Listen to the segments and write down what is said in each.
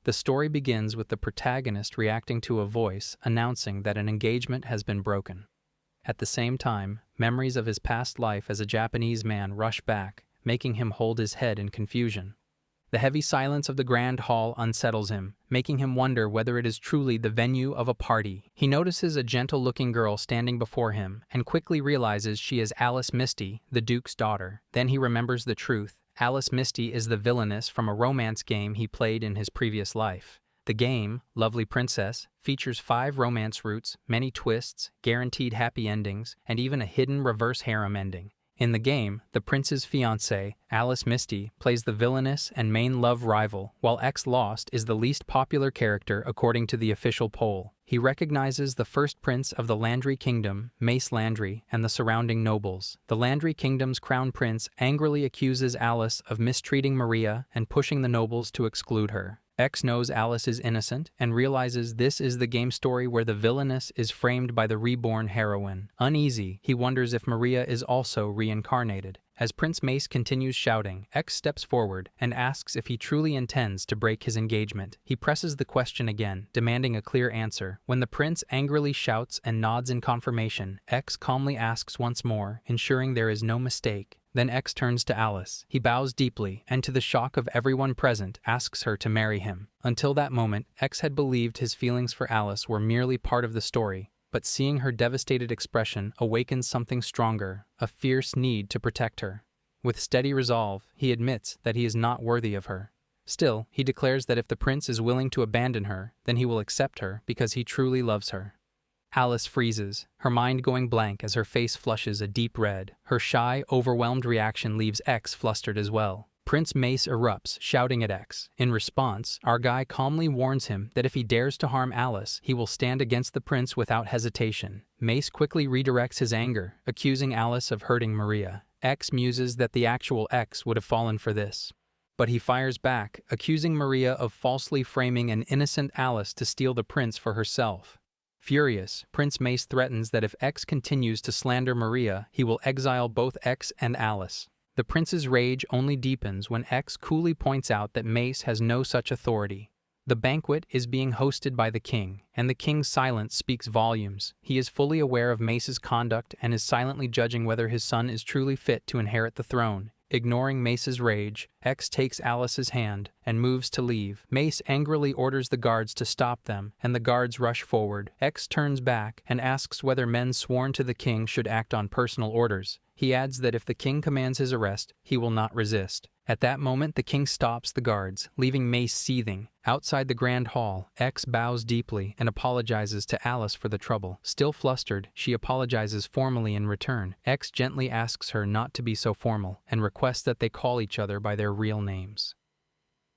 The story begins with the protagonist reacting to a voice announcing that an engagement has been broken. At the same time, memories of his past life as a Japanese man rush back, making him hold his head in confusion. The heavy silence of the grand hall unsettles him, making him wonder whether it is truly the venue of a party. He notices a gentle-looking girl standing before him and quickly realizes she is Alice Misty, the Duke's daughter. Then he remembers the truth. Alice Misty is the Villainess from a romance game he played in his previous life. The game, Lovely Princess, features 5 romance routes, many twists, guaranteed happy endings, and even a hidden reverse harem ending. In the game, the prince's fiancée, Alice Misty, plays the villainous and main love rival, while X Lost is the least popular character according to the official poll. He recognizes the first prince of the Landry Kingdom, Mace Landry, and the surrounding nobles. The Landry Kingdom's crown prince angrily accuses Alice of mistreating Maria and pushing the nobles to exclude her. X knows Alice is innocent and realizes this is the game story where the villainess is framed by the reborn heroine. Uneasy, he wonders if Maria is also reincarnated. As Prince Mace continues shouting, X steps forward and asks if he truly intends to break his engagement. He presses the question again, demanding a clear answer. When the prince angrily shouts and nods in confirmation, X calmly asks once more, ensuring there is no mistake. Then X turns to Alice. He bows deeply and, to the shock of everyone present, asks her to marry him. Until that moment, X had believed his feelings for Alice were merely part of the story, but seeing her devastated expression awakens something stronger, a fierce need to protect her. With steady resolve, he admits that he is not worthy of her. Still, he declares that if the prince is willing to abandon her, then he will accept her because he truly loves her. Alice freezes, her mind going blank as her face flushes a deep red. Her shy, overwhelmed reaction leaves X flustered as well. Prince Mace erupts, shouting at X. In response, our guy calmly warns him that if he dares to harm Alice, he will stand against the prince without hesitation. Mace quickly redirects his anger, accusing Alice of hurting Maria. X muses that the actual X would have fallen for this. But he fires back, accusing Maria of falsely framing an innocent Alice to steal the prince for herself. Furious, Prince Mace threatens that if X continues to slander Maria, he will exile both X and Alice. The prince's rage only deepens when X coolly points out that Mace has no such authority. The banquet is being hosted by the king, and the king's silence speaks volumes. He is fully aware of Mace's conduct and is silently judging whether his son is truly fit to inherit the throne. Ignoring Mace's rage, X takes Alice's hand and moves to leave. Mace angrily orders the guards to stop them, and the guards rush forward. X turns back and asks whether men sworn to the king should act on personal orders. He adds that if the king commands his arrest, he will not resist. At that moment, the king stops the guards, leaving Mace seething. Outside the grand hall, X bows deeply and apologizes to Alice for the trouble. Still flustered, she apologizes formally in return. X gently asks her not to be so formal and requests that they call each other by their real names.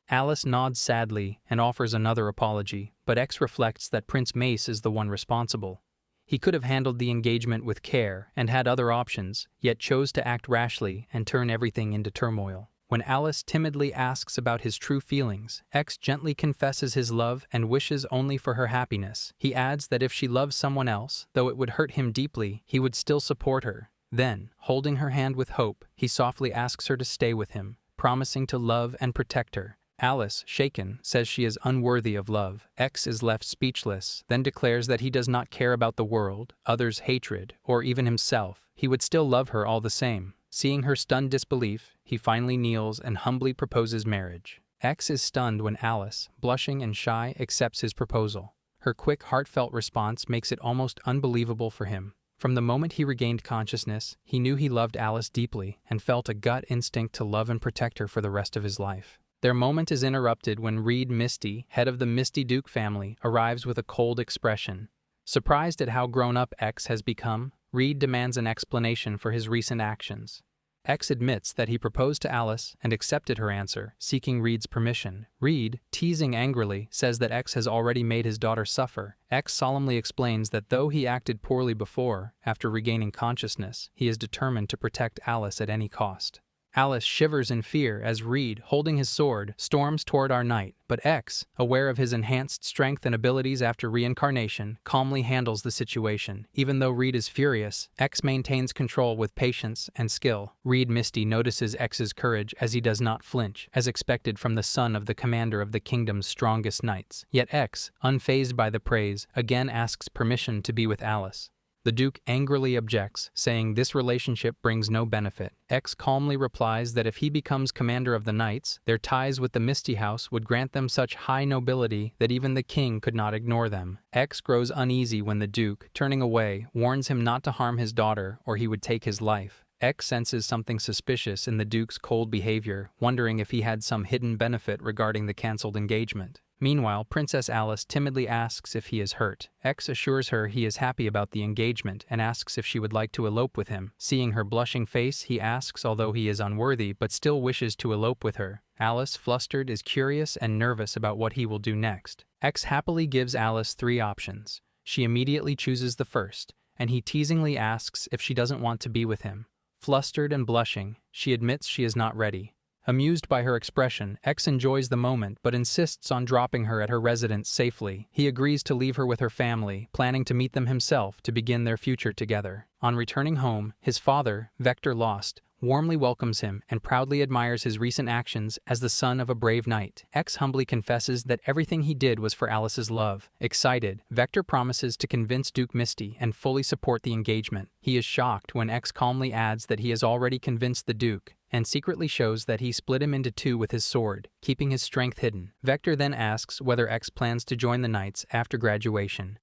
Alice nods sadly and offers another apology, but X reflects that Prince Mace is the one responsible. He could have handled the engagement with care and had other options, yet chose to act rashly and turn everything into turmoil. When Alice timidly asks about his true feelings, X gently confesses his love and wishes only for her happiness. He adds that if she loves someone else, though it would hurt him deeply, he would still support her. Then, holding her hand with hope, he softly asks her to stay with him, promising to love and protect her. Alice, shaken, says she is unworthy of love. X is left speechless, then declares that he does not care about the world, others' hatred, or even himself. He would still love her all the same. Seeing her stunned disbelief, he finally kneels and humbly proposes marriage. X is stunned when Alice, blushing and shy, accepts his proposal. Her quick, heartfelt response makes it almost unbelievable for him. From the moment he regained consciousness, he knew he loved Alice deeply and felt a gut instinct to love and protect her for the rest of his life. Their moment is interrupted when Misty, head of the Misty Duke family, arrives with a cold expression. Surprised at how grown-up X has become, Reed demands an explanation for his recent actions. X admits that he proposed to Alice and accepted her answer, seeking Reed's permission. Reed, teasing angrily, says that X has already made his daughter suffer. X solemnly explains that though he acted poorly before, after regaining consciousness, he is determined to protect Alice at any cost. Alice shivers in fear as Reed, holding his sword, storms toward our knight, but X, aware of his enhanced strength and abilities after reincarnation, calmly handles the situation. Even though Reed is furious, X maintains control with patience and skill. Misty notices X's courage as he does not flinch, as expected from the son of the commander of the kingdom's strongest knights. Yet X, unfazed by the praise, again asks permission to be with Alice. The Duke angrily objects, saying this relationship brings no benefit. X calmly replies that if he becomes commander of the knights, their ties with the Misty House would grant them such high nobility that even the king could not ignore them. X grows uneasy when the Duke, turning away, warns him not to harm his daughter or he would take his life. X senses something suspicious in the Duke's cold behavior, wondering if he had some hidden benefit regarding the cancelled engagement. Meanwhile, Princess Alice timidly asks if he is hurt. X assures her he is happy about the engagement and asks if she would like to elope with him. Seeing her blushing face, he asks although he is unworthy but still wishes to elope with her. Alice, flustered, is curious and nervous about what he will do next. X happily gives Alice 3 options. She immediately chooses the first, and he teasingly asks if she doesn't want to be with him. Flustered and blushing, she admits she is not ready. Amused by her expression, X enjoys the moment but insists on dropping her at her residence safely. He agrees to leave her with her family, planning to meet them himself to begin their future together. On returning home, his father, Vector Lost, warmly welcomes him and proudly admires his recent actions as the son of a brave knight. X humbly confesses that everything he did was for Alice's love. Excited, Vector promises to convince Duke Misty and fully support the engagement. He is shocked when X calmly adds that he has already convinced the Duke, and secretly shows that he split him into 2 with his sword, keeping his strength hidden. Vector then asks whether X plans to join the Knights after graduation.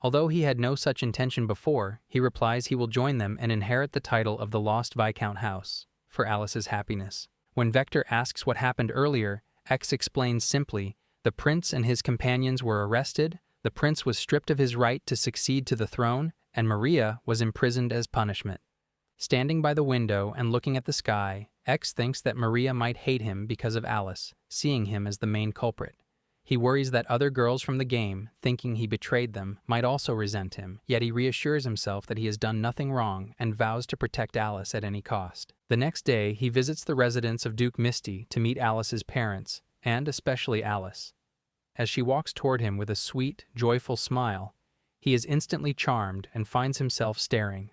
Although he had no such intention before, he replies he will join them and inherit the title of the Lost Viscount House, for Alice's happiness. When Vector asks what happened earlier, X explains simply, the prince and his companions were arrested, the prince was stripped of his right to succeed to the throne, and Maria was imprisoned as punishment. Standing by the window and looking at the sky, X thinks that Maria might hate him because of Alice, seeing him as the main culprit. He worries that other girls from the game, thinking he betrayed them, might also resent him, yet he reassures himself that he has done nothing wrong and vows to protect Alice at any cost. The next day, he visits the residence of Duke Misty to meet Alice's parents, and especially Alice. As she walks toward him with a sweet, joyful smile, he is instantly charmed and finds himself staring.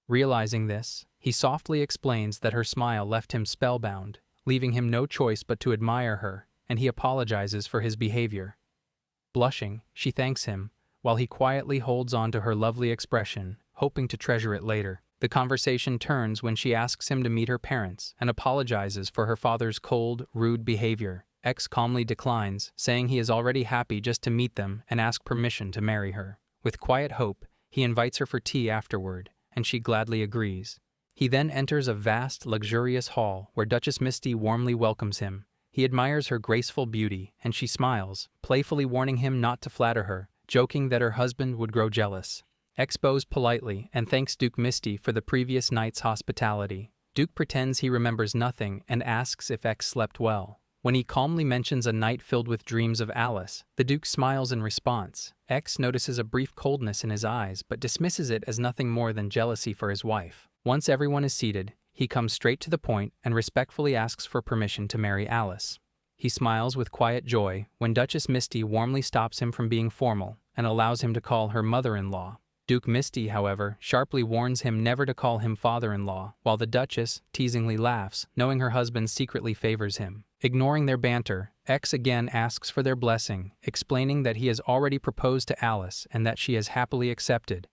Realizing this, he softly explains that her smile left him spellbound, leaving him no choice but to admire her, and he apologizes for his behavior. Blushing, she thanks him, while he quietly holds on to her lovely expression, hoping to treasure it later. The conversation turns when she asks him to meet her parents and apologizes for her father's cold, rude behavior. X calmly declines, saying he is already happy just to meet them and ask permission to marry her. With quiet hope, he invites her for tea afterward, and she gladly agrees. He then enters a vast, luxurious hall where Duchess Misty warmly welcomes him. He admires her graceful beauty, and she smiles, playfully warning him not to flatter her, joking that her husband would grow jealous. X bows politely and thanks Duke Misty for the previous night's hospitality. Duke pretends he remembers nothing and asks if X slept well. When he calmly mentions a night filled with dreams of Alice, the Duke smiles in response. X notices a brief coldness in his eyes but dismisses it as nothing more than jealousy for his wife. Once everyone is seated, he comes straight to the point and respectfully asks for permission to marry Alice. He smiles with quiet joy when Duchess Misty warmly stops him from being formal and allows him to call her mother-in-law. Duke Misty, however, sharply warns him never to call him father-in-law, while the Duchess teasingly laughs, knowing her husband secretly favors him. Ignoring their banter, X again asks for their blessing, explaining that he has already proposed to Alice and that she has happily accepted.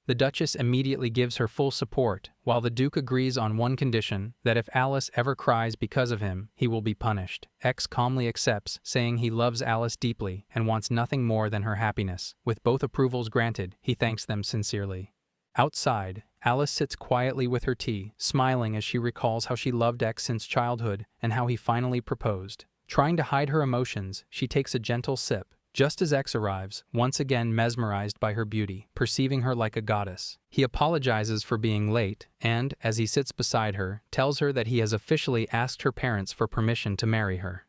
The Duchess immediately gives her full support, while the Duke agrees on one condition, that if Alice ever cries because of him, he will be punished. X calmly accepts, saying he loves Alice deeply and wants nothing more than her happiness. With both approvals granted, he thanks them sincerely. Outside, Alice sits quietly with her tea, smiling as she recalls how she loved X since childhood and how he finally proposed. Trying to hide her emotions, she takes a gentle sip, just as X arrives, once again mesmerized by her beauty, perceiving her like a goddess. He apologizes for being late and, as he sits beside her, tells her that he has officially asked her parents for permission to marry her.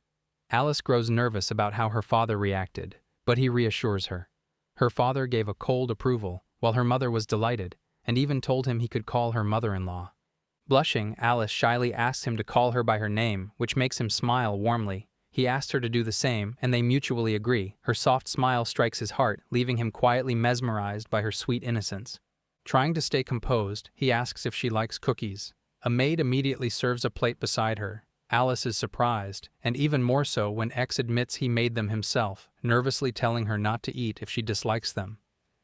Alice grows nervous about how her father reacted, but he reassures her. Her father gave a cold approval, while her mother was delighted, and even told him he could call her mother-in-law. Blushing, Alice shyly asks him to call her by her name, which makes him smile warmly. He asks her to do the same, and they mutually agree. Her soft smile strikes his heart, leaving him quietly mesmerized by her sweet innocence. Trying to stay composed, he asks if she likes cookies. A maid immediately serves a plate beside her. Alice is surprised, and even more so when X admits he made them himself, nervously telling her not to eat if she dislikes them.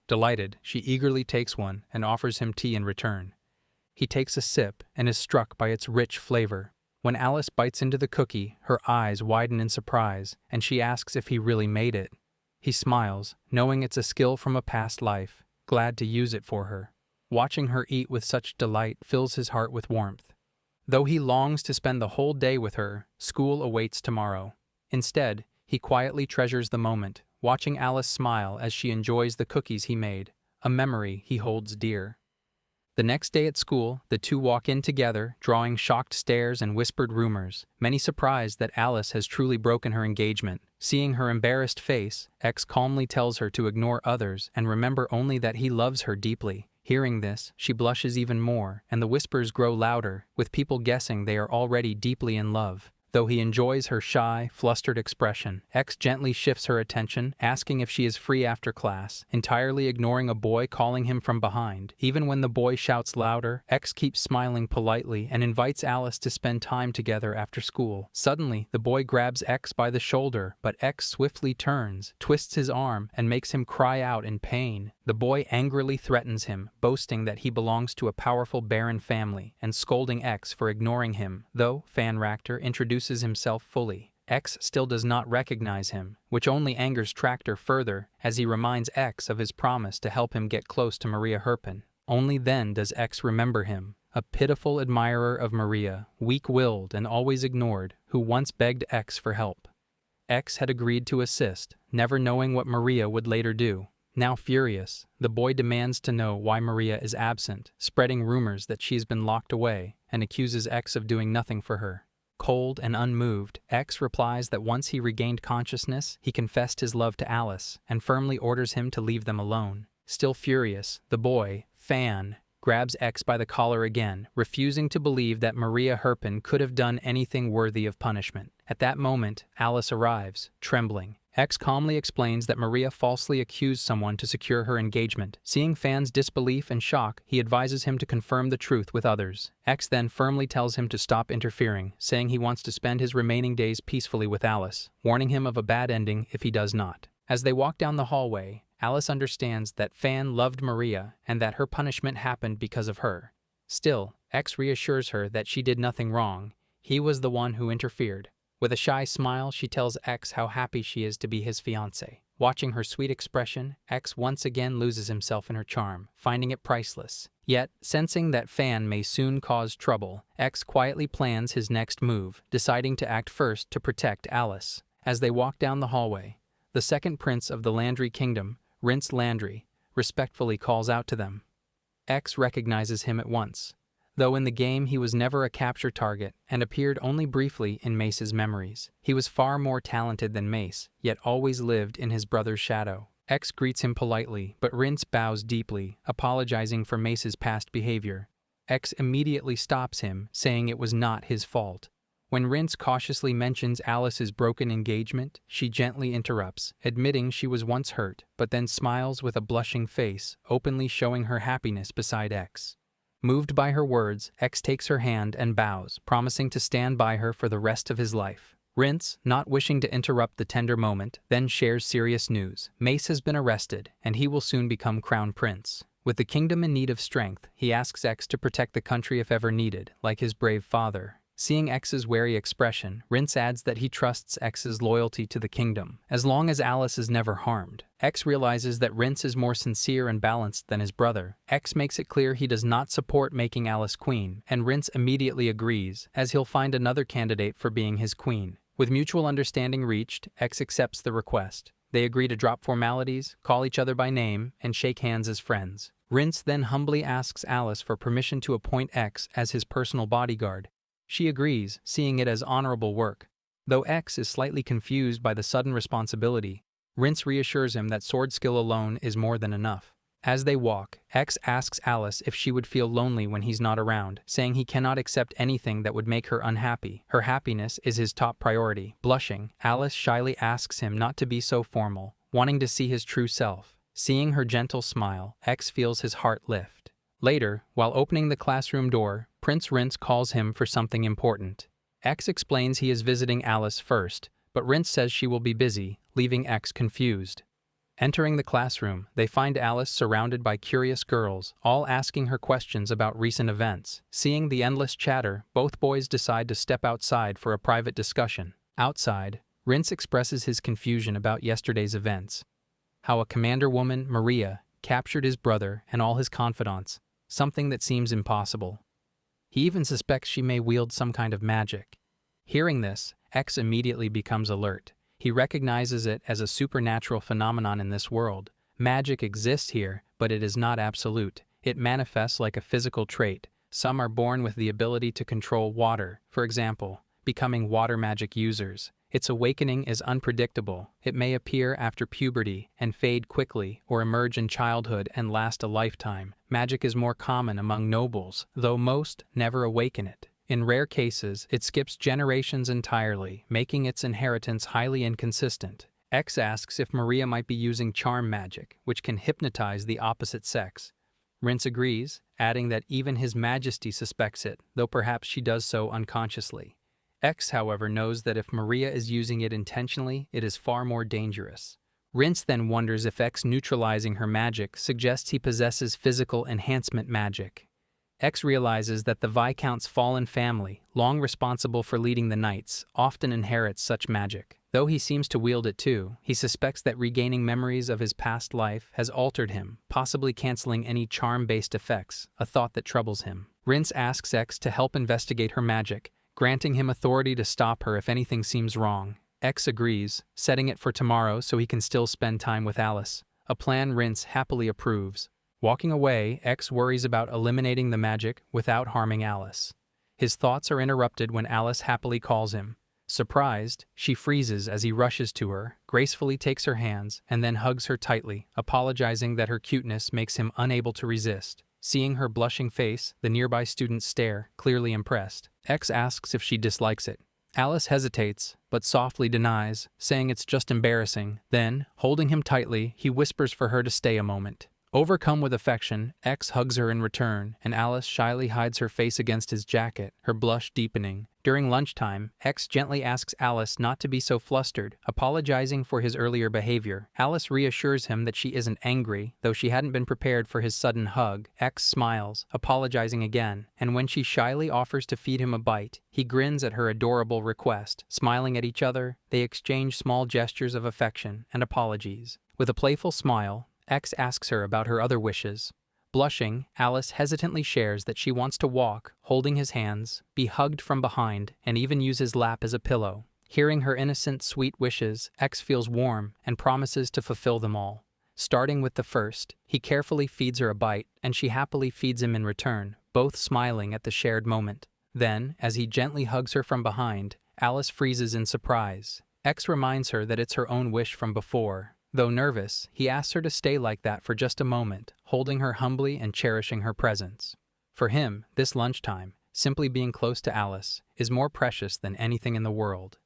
Delighted, she eagerly takes one and offers him tea in return. He takes a sip and is struck by its rich flavor. When Alice bites into the cookie, her eyes widen in surprise, and she asks if he really made it. He smiles, knowing it's a skill from a past life, glad to use it for her. Watching her eat with such delight fills his heart with warmth. Though he longs to spend the whole day with her, school awaits tomorrow. Instead, he quietly treasures the moment, watching Alice smile as she enjoys the cookies he made, a memory he holds dear. The next day at school, the two walk in together, drawing shocked stares and whispered rumors, many surprised that Alice has truly broken her engagement. Seeing her embarrassed face, X calmly tells her to ignore others and remember only that he loves her deeply. Hearing this, she blushes even more, and the whispers grow louder, with people guessing they are already deeply in love. Though he enjoys her shy, flustered expression, X gently shifts her attention, asking if she is free after class, entirely ignoring a boy calling him from behind. Even when the boy shouts louder, X keeps smiling politely and invites Alice to spend time together after school. Suddenly, the boy grabs X by the shoulder, but X swiftly turns, twists his arm, and makes him cry out in pain. The boy angrily threatens him, boasting that he belongs to a powerful Baron family, and scolding X for ignoring him. Though Fan Raptor introduces himself fully, X still does not recognize him, which only angers Tractor further as he reminds X of his promise to help him get close to Maria Herpen. Only then does X remember him, a pitiful admirer of Maria, weak-willed and always ignored, who once begged X for help. X had agreed to assist, never knowing what Maria would later do. Now furious, the boy demands to know why Maria is absent, spreading rumors that she's been locked away, and accuses X of doing nothing for her. Cold and unmoved, X replies that once he regained consciousness, he confessed his love to Alice, and firmly orders him to leave them alone. Still furious, the boy, Fan, grabs X by the collar again, refusing to believe that Maria Herpen could have done anything worthy of punishment. At that moment, Alice arrives, trembling. X calmly explains that Maria falsely accused someone to secure her engagement. Seeing Fan's disbelief and shock, he advises him to confirm the truth with others. X then firmly tells him to stop interfering, saying he wants to spend his remaining days peacefully with Alice, warning him of a bad ending if he does not. As they walk down the hallway, Alice understands that Fan loved Maria and that her punishment happened because of her. Still, X reassures her that she did nothing wrong. He was the one who interfered. With a shy smile, she tells X how happy she is to be his fiancé. Watching her sweet expression, X once again loses himself in her charm, finding it priceless. Yet, sensing that Fan may soon cause trouble, X quietly plans his next move, deciding to act first to protect Alice. As they walk down the hallway, the second prince of the Landry Kingdom, Rince Landry, respectfully calls out to them. X recognizes him at once, though in the game he was never a capture target and appeared only briefly in Mace's memories. He was far more talented than Mace, yet always lived in his brother's shadow. X greets him politely, but Rince bows deeply, apologizing for Mace's past behavior. X immediately stops him, saying it was not his fault. When Rince cautiously mentions Alice's broken engagement, she gently interrupts, admitting she was once hurt, but then smiles with a blushing face, openly showing her happiness beside X. Moved by her words, X takes her hand and bows, promising to stand by her for the rest of his life. Rince, not wishing to interrupt the tender moment, then shares serious news. Mace has been arrested, and he will soon become crown prince. With the kingdom in need of strength, he asks X to protect the country if ever needed, like his brave father. Seeing X's wary expression, Rince adds that he trusts X's loyalty to the kingdom, as long as Alice is never harmed. X realizes that Rince is more sincere and balanced than his brother. X makes it clear he does not support making Alice queen, and Rince immediately agrees, as he'll find another candidate for being his queen. With mutual understanding reached, X accepts the request. They agree to drop formalities, call each other by name, and shake hands as friends. Rince then humbly asks Alice for permission to appoint X as his personal bodyguard. She agrees, seeing it as honorable work. Though X is slightly confused by the sudden responsibility, Rince reassures him that sword skill alone is more than enough. As they walk, X asks Alice if she would feel lonely when he's not around, saying he cannot accept anything that would make her unhappy. Her happiness is his top priority. Blushing, Alice shyly asks him not to be so formal, wanting to see his true self. Seeing her gentle smile, X feels his heart lift. Later, while opening the classroom door, Prince Rince calls him for something important. X explains he is visiting Alice first, but Rince says she will be busy, leaving X confused. Entering the classroom, they find Alice surrounded by curious girls, all asking her questions about recent events. Seeing the endless chatter, both boys decide to step outside for a private discussion. Outside, Rince expresses his confusion about yesterday's events. How a commander woman, Maria, captured his brother and all his confidants, something that seems impossible. He even suspects she may wield some kind of magic. Hearing this, X immediately becomes alert. He recognizes it as a supernatural phenomenon in this world. Magic exists here, but it is not absolute. It manifests like a physical trait. Some are born with the ability to control water, for example, becoming water magic users. Its awakening is unpredictable. It may appear after puberty and fade quickly, or emerge in childhood and last a lifetime. Magic is more common among nobles, though most never awaken it. In rare cases, it skips generations entirely, making its inheritance highly inconsistent. X asks if Maria might be using charm magic, which can hypnotize the opposite sex. Rince agrees, adding that even His Majesty suspects it, though perhaps she does so unconsciously. X, however, knows that if Maria is using it intentionally, it is far more dangerous. Rince then wonders if X neutralizing her magic suggests he possesses physical enhancement magic. X realizes that the Viscount's fallen family, long responsible for leading the knights, often inherits such magic. Though he seems to wield it too, he suspects that regaining memories of his past life has altered him, possibly canceling any charm-based effects, a thought that troubles him. Rince asks X to help investigate her magic, granting him authority to stop her if anything seems wrong. X agrees, setting it for tomorrow so he can still spend time with Alice, a plan Rince happily approves. Walking away, X worries about eliminating the magic without harming Alice. His thoughts are interrupted when Alice happily calls him. Surprised, she freezes as he rushes to her, gracefully takes her hands, and then hugs her tightly, apologizing that her cuteness makes him unable to resist. Seeing her blushing face, the nearby students stare, clearly impressed. X asks if she dislikes it. Alice hesitates, but softly denies, saying it's just embarrassing. Then, holding him tightly, he whispers for her to stay a moment. Overcome with affection, X hugs her in return, and Alice shyly hides her face against his jacket, her blush deepening. During lunchtime, X gently asks Alice not to be so flustered, apologizing for his earlier behavior. Alice reassures him that she isn't angry, though she hadn't been prepared for his sudden hug. X smiles, apologizing again, and when she shyly offers to feed him a bite, he grins at her adorable request. Smiling at each other, they exchange small gestures of affection and apologies. With a playful smile, X asks her about her other wishes. Blushing, Alice hesitantly shares that she wants to walk, holding his hands, be hugged from behind, and even use his lap as a pillow. Hearing her innocent, sweet wishes, X feels warm and promises to fulfill them all. Starting with the first, he carefully feeds her a bite, and she happily feeds him in return, both smiling at the shared moment. Then, as he gently hugs her from behind, Alice freezes in surprise. X reminds her that it's her own wish from before. Though nervous, he asks her to stay like that for just a moment, holding her humbly and cherishing her presence. For him, this lunchtime, simply being close to Alice, is more precious than anything in the world.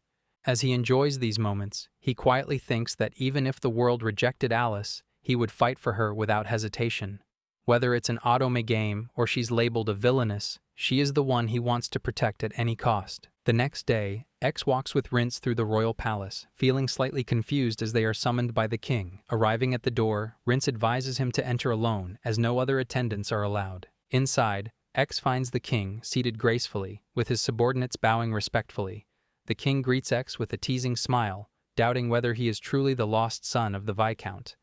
As he enjoys these moments, he quietly thinks that even if the world rejected Alice, he would fight for her without hesitation. Whether it's an Otome game or she's labeled a villainess, she is the one he wants to protect at any cost. The next day, X walks with Rince through the royal palace, feeling slightly confused as they are summoned by the king. Arriving at the door, Rince advises him to enter alone, as no other attendants are allowed. Inside, X finds the king seated gracefully, with his subordinates bowing respectfully. The king greets X with a teasing smile, doubting whether he is truly the lost son of the Viscount.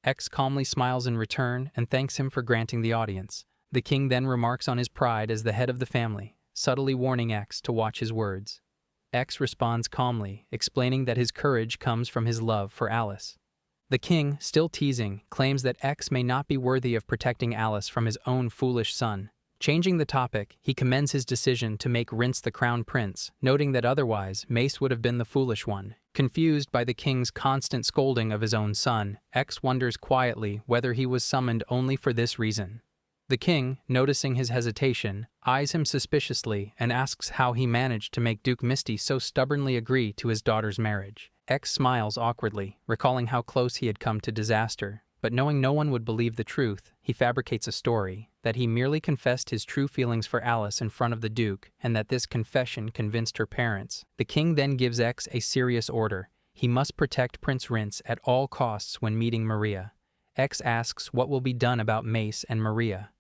X calmly smiles in return and thanks him for granting the audience. The king then remarks on his pride as the head of the family, subtly warning X to watch his words. X responds calmly, explaining that his courage comes from his love for Alice. The king, still teasing, claims that X may not be worthy of protecting Alice from his own foolish son. Changing the topic, he commends his decision to make Rince the crown prince, noting that otherwise Mace would have been the foolish one. Confused by the king's constant scolding of his own son, X wonders quietly whether he was summoned only for this reason. The king, noticing his hesitation, eyes him suspiciously and asks how he managed to make Duke Misty so stubbornly agree to his daughter's marriage. X smiles awkwardly, recalling how close he had come to disaster, but knowing no one would believe the truth, he fabricates a story that he merely confessed his true feelings for Alice in front of the Duke and that this confession convinced her parents. The king then gives X a serious order. He must protect Prince Rince at all costs when meeting Maria. X asks what will be done about Mace and Maria.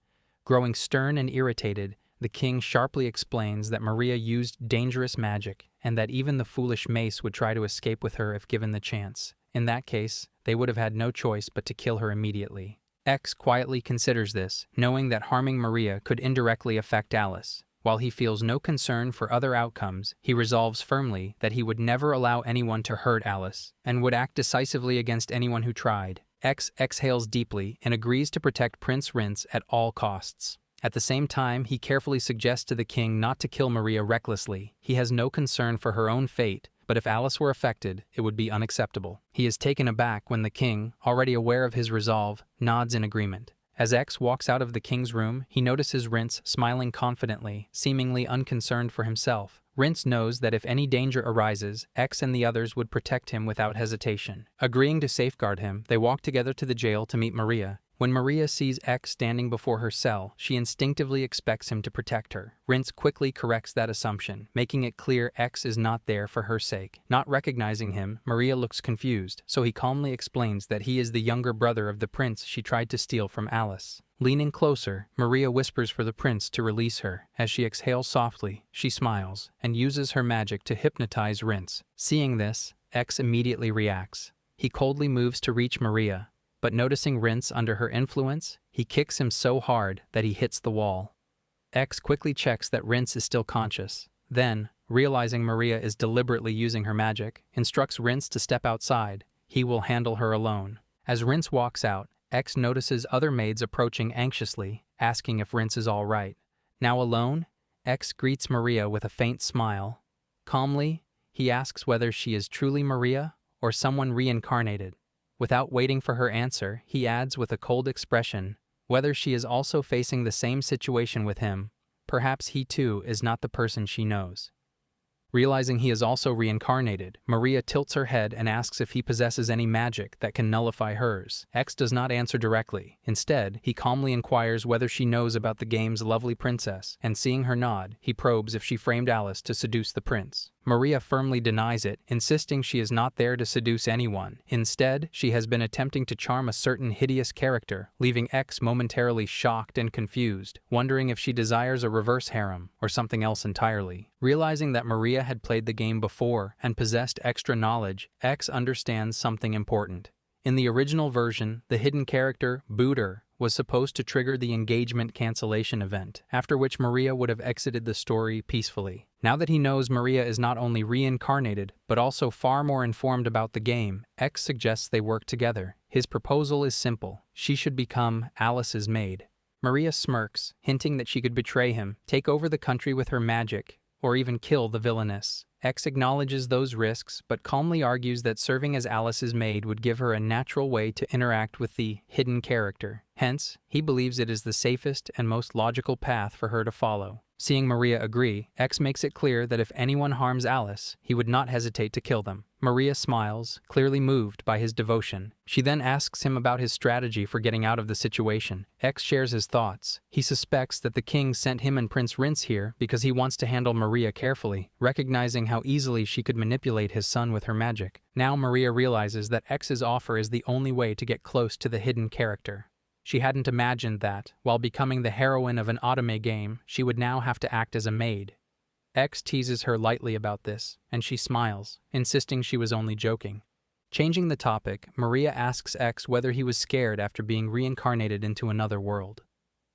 Growing stern and irritated, the king sharply explains that Maria used dangerous magic and that even the foolish Mace would try to escape with her if given the chance. In that case, they would have had no choice but to kill her immediately. X quietly considers this, knowing that harming Maria could indirectly affect Alice. While he feels no concern for other outcomes, he resolves firmly that he would never allow anyone to hurt Alice, and would act decisively against anyone who tried. X exhales deeply and agrees to protect Prince Rince at all costs. At the same time, he carefully suggests to the king not to kill Maria recklessly. He has no concern for her own fate, but if Alice were affected, it would be unacceptable. He is taken aback when the king, already aware of his resolve, nods in agreement. As X walks out of the king's room, he notices Rince smiling confidently, seemingly unconcerned for himself. Rince knows that if any danger arises, X and the others would protect him without hesitation. Agreeing to safeguard him, they walk together to the jail to meet Maria. When Maria sees X standing before her cell, she instinctively expects him to protect her. Rince quickly corrects that assumption, making it clear X is not there for her sake. Not recognizing him, Maria looks confused, so he calmly explains that he is the younger brother of the prince she tried to steal from Alice. Leaning closer, Maria whispers for the prince to release her. As she exhales softly, she smiles and uses her magic to hypnotize Rince. Seeing this, X immediately reacts. He coldly moves to reach Maria, but noticing Rince under her influence, he kicks him so hard that he hits the wall. X quickly checks that Rince is still conscious. Then, realizing Maria is deliberately using her magic, instructs Rince to step outside. He will handle her alone. As Rince walks out, X notices other maids approaching anxiously, asking if Rince is all right. Now alone, X greets Maria with a faint smile. Calmly, he asks whether she is truly Maria or someone reincarnated. Without waiting for her answer, he adds with a cold expression, whether she is also facing the same situation with him. Perhaps he too is not the person she knows. Realizing he is also reincarnated, Maria tilts her head and asks if he possesses any magic that can nullify hers. X does not answer directly. Instead, he calmly inquires whether she knows about the game's lovely princess, and seeing her nod, he probes if she framed Alice to seduce the prince. Maria firmly denies it, insisting she is not there to seduce anyone. Instead, she has been attempting to charm a certain hideous character, leaving X momentarily shocked and confused, wondering if she desires a reverse harem or something else entirely. Realizing that Maria had played the game before and possessed extra knowledge, X understands something important. In the original version, the hidden character, Booter, was supposed to trigger the engagement cancellation event, after which Maria would have exited the story peacefully. Now that he knows Maria is not only reincarnated, but also far more informed about the game, X suggests they work together. His proposal is simple. She should become Alice's maid. Maria smirks, hinting that she could betray him, take over the country with her magic, or even kill the Villainess. X acknowledges those risks, but calmly argues that serving as Alice's maid would give her a natural way to interact with the hidden character. Hence, he believes it is the safest and most logical path for her to follow. Seeing Maria agree, X makes it clear that if anyone harms Alice, he would not hesitate to kill them. Maria smiles, clearly moved by his devotion. She then asks him about his strategy for getting out of the situation. X shares his thoughts. He suspects that the king sent him and Prince Rince here because he wants to handle Maria carefully, recognizing how easily she could manipulate his son with her magic. Now Maria realizes that X's offer is the only way to get close to the hidden character. She hadn't imagined that, while becoming the heroine of an Otome game, she would now have to act as a maid. X teases her lightly about this, and she smiles, insisting she was only joking. Changing the topic, Maria asks X whether he was scared after being reincarnated into another world.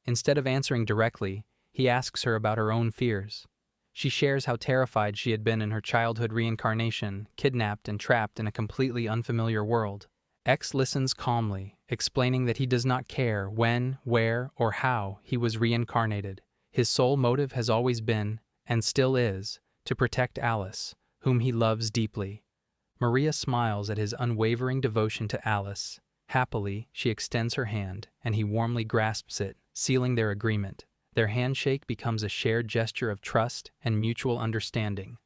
Instead of answering directly, he asks her about her own fears. She shares how terrified she had been in her childhood reincarnation, kidnapped and trapped in a completely unfamiliar world. X listens calmly, explaining that he does not care when, where, or how he was reincarnated. His sole motive has always been, and still is, to protect Alice, whom he loves deeply. Maria smiles at his unwavering devotion to Alice. Happily, she extends her hand, and he warmly grasps it, sealing their agreement. Their handshake becomes a shared gesture of trust and mutual understanding.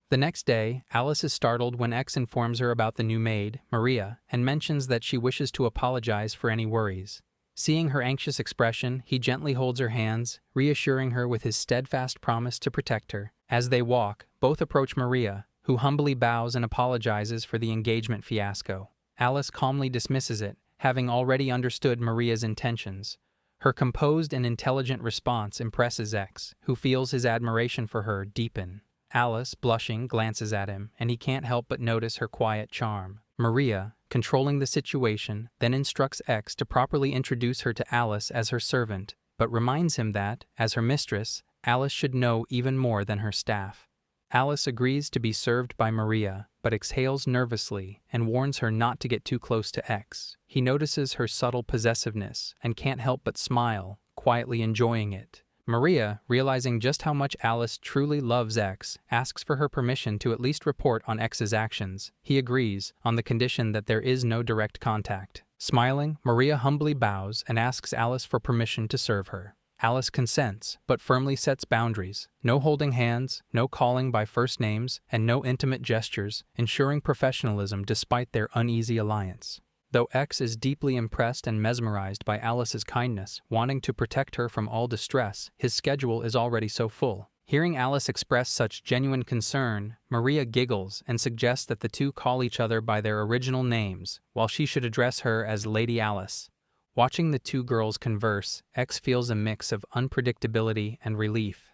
The next day, Alice is startled when X informs her about the new maid, Maria, and mentions that she wishes to apologize for any worries. Seeing her anxious expression, he gently holds her hands, reassuring her with his steadfast promise to protect her. As they walk, both approach Maria, who humbly bows and apologizes for the engagement fiasco. Alice calmly dismisses it, having already understood Maria's intentions. Her composed and intelligent response impresses X, who feels his admiration for her deepen. Alice, blushing, glances at him, and he can't help but notice her quiet charm. Maria, controlling the situation, then instructs X to properly introduce her to Alice as her servant, but reminds him that, as her mistress, Alice should know even more than her staff. Alice agrees to be served by Maria, but exhales nervously and warns her not to get too close to X. He notices her subtle possessiveness and can't help but smile, quietly enjoying it. Maria, realizing just how much Alice truly loves X, asks for her permission to at least report on X's actions. He agrees, on the condition that there is no direct contact. Smiling, Maria humbly bows and asks Alice for permission to serve her. Alice consents, but firmly sets boundaries. No holding hands, no calling by first names, and no intimate gestures, ensuring professionalism despite their uneasy alliance. Though X is deeply impressed and mesmerized by Alice's kindness, wanting to protect her from all distress, his schedule is already so full. Hearing Alice express such genuine concern, Maria giggles and suggests that the two call each other by their original names, while she should address her as Lady Alice. Watching the two girls converse, X feels a mix of unpredictability and relief.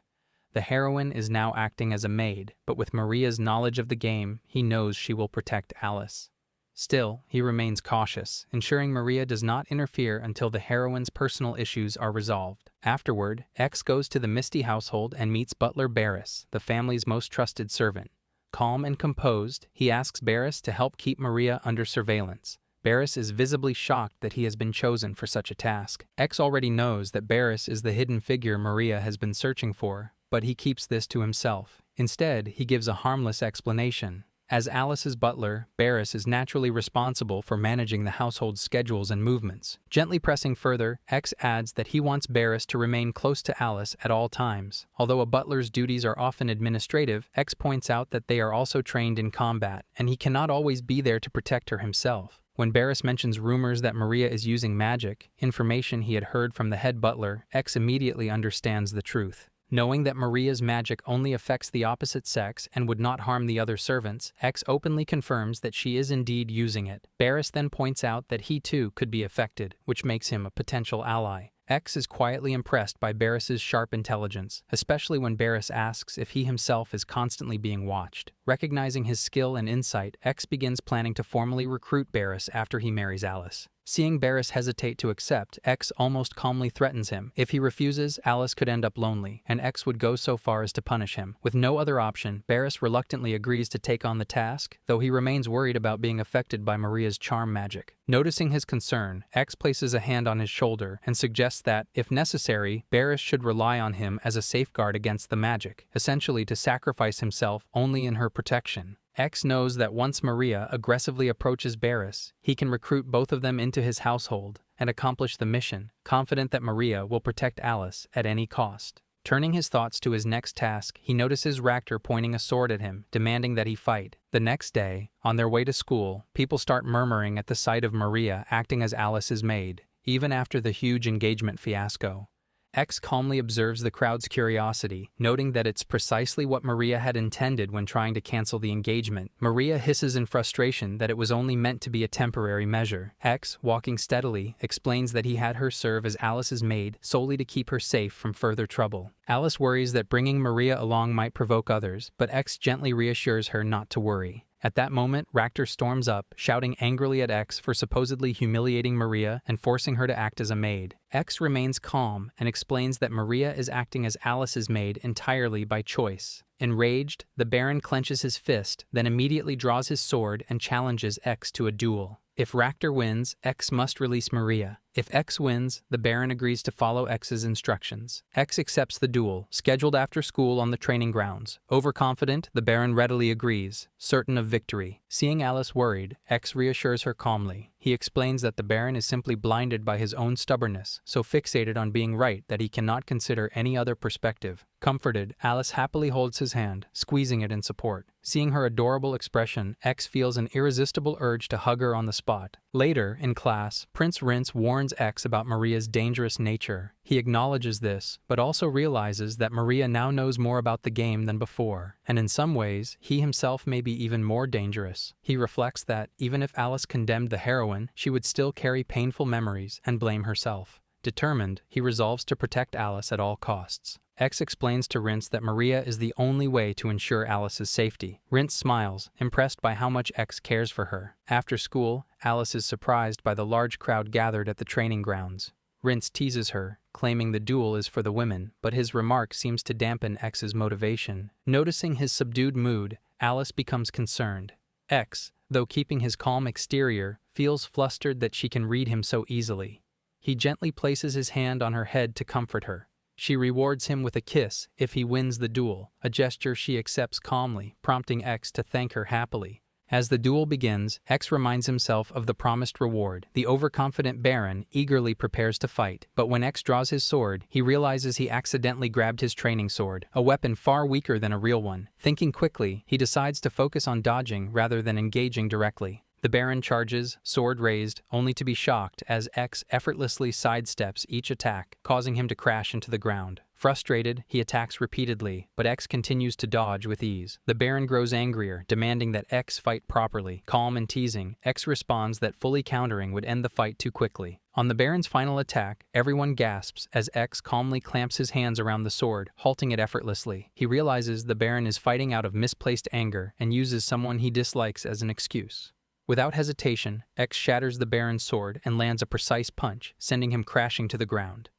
The heroine is now acting as a maid, but with Maria's knowledge of the game, he knows she will protect Alice. Still, he remains cautious, ensuring Maria does not interfere until the heroine's personal issues are resolved. Afterward, X goes to the Misty household and meets butler Barris, the family's most trusted servant. Calm and composed, he asks Barris to help keep Maria under surveillance. Barris is visibly shocked that he has been chosen for such a task. X already knows that Barris is the hidden figure Maria has been searching for, but he keeps this to himself. Instead, he gives a harmless explanation. As Alice's butler, Barris is naturally responsible for managing the household's schedules and movements. Gently pressing further, X adds that he wants Barris to remain close to Alice at all times. Although a butler's duties are often administrative, X points out that they are also trained in combat, and he cannot always be there to protect her himself. When Barris mentions rumors that Maria is using magic, information he had heard from the head butler, X immediately understands the truth. Knowing that Maria's magic only affects the opposite sex and would not harm the other servants, X openly confirms that she is indeed using it. Barris then points out that he too could be affected, which makes him a potential ally. X is quietly impressed by Barris's sharp intelligence, especially when Barris asks if he himself is constantly being watched. Recognizing his skill and insight, X begins planning to formally recruit Barris after he marries Alice. Seeing Barris hesitate to accept, X almost calmly threatens him. If he refuses, Alice could end up lonely, and X would go so far as to punish him. With no other option, Barris reluctantly agrees to take on the task, though he remains worried about being affected by Maria's charm magic. Noticing his concern, X places a hand on his shoulder and suggests that, if necessary, Barris should rely on him as a safeguard against the magic, essentially to sacrifice himself only in her protection. X knows that once Maria aggressively approaches Barris, he can recruit both of them into his household and accomplish the mission, confident that Maria will protect Alice at any cost. Turning his thoughts to his next task, he notices Raptor pointing a sword at him, demanding that he fight. The next day, on their way to school, people start murmuring at the sight of Maria acting as Alice's maid, even after the huge engagement fiasco. X calmly observes the crowd's curiosity, noting that it's precisely what Maria had intended when trying to cancel the engagement. Maria hisses in frustration that it was only meant to be a temporary measure. X, walking steadily, explains that he had her serve as Alice's maid solely to keep her safe from further trouble. Alice worries that bringing Maria along might provoke others, but X gently reassures her not to worry. At that moment, Raptor storms up, shouting angrily at X for supposedly humiliating Maria and forcing her to act as a maid. X remains calm and explains that Maria is acting as Alice's maid entirely by choice. Enraged, the Baron clenches his fist, then immediately draws his sword and challenges X to a duel. If Raptor wins, X must release Maria. If X wins, the Baron agrees to follow X's instructions. X accepts the duel, scheduled after school on the training grounds. Overconfident, the Baron readily agrees, certain of victory. Seeing Alice worried, X reassures her calmly. He explains that the Baron is simply blinded by his own stubbornness, so fixated on being right that he cannot consider any other perspective. Comforted, Alice happily holds his hand, squeezing it in support. Seeing her adorable expression, X feels an irresistible urge to hug her on the spot. Later, in class, Prince Rince warns X about Maria's dangerous nature. He acknowledges this, but also realizes that Maria now knows more about the game than before, and in some ways, he himself may be even more dangerous. He reflects that, even if Alice condemned the heroine, she would still carry painful memories and blame herself. Determined, he resolves to protect Alice at all costs. X explains to Rince that Maria is the only way to ensure Alice's safety. Rince smiles, impressed by how much X cares for her. After school, Alice is surprised by the large crowd gathered at the training grounds. Rince teases her, claiming the duel is for the women, but his remark seems to dampen X's motivation. Noticing his subdued mood, Alice becomes concerned. X, though keeping his calm exterior, feels flustered that she can read him so easily. He gently places his hand on her head to comfort her. She rewards him with a kiss if he wins the duel, a gesture she accepts calmly, prompting X to thank her happily. As the duel begins, X reminds himself of the promised reward. The overconfident Baron eagerly prepares to fight, but when X draws his sword, he realizes he accidentally grabbed his training sword, a weapon far weaker than a real one. Thinking quickly, he decides to focus on dodging rather than engaging directly. The Baron charges, sword raised, only to be shocked as X effortlessly sidesteps each attack, causing him to crash into the ground. Frustrated, he attacks repeatedly, but X continues to dodge with ease. The Baron grows angrier, demanding that X fight properly. Calm and teasing, X responds that fully countering would end the fight too quickly. On the Baron's final attack, everyone gasps as X calmly clamps his hands around the sword, halting it effortlessly. He realizes the Baron is fighting out of misplaced anger and uses someone he dislikes as an excuse. Without hesitation, X shatters the Baron's sword and lands a precise punch, sending him crashing to the ground.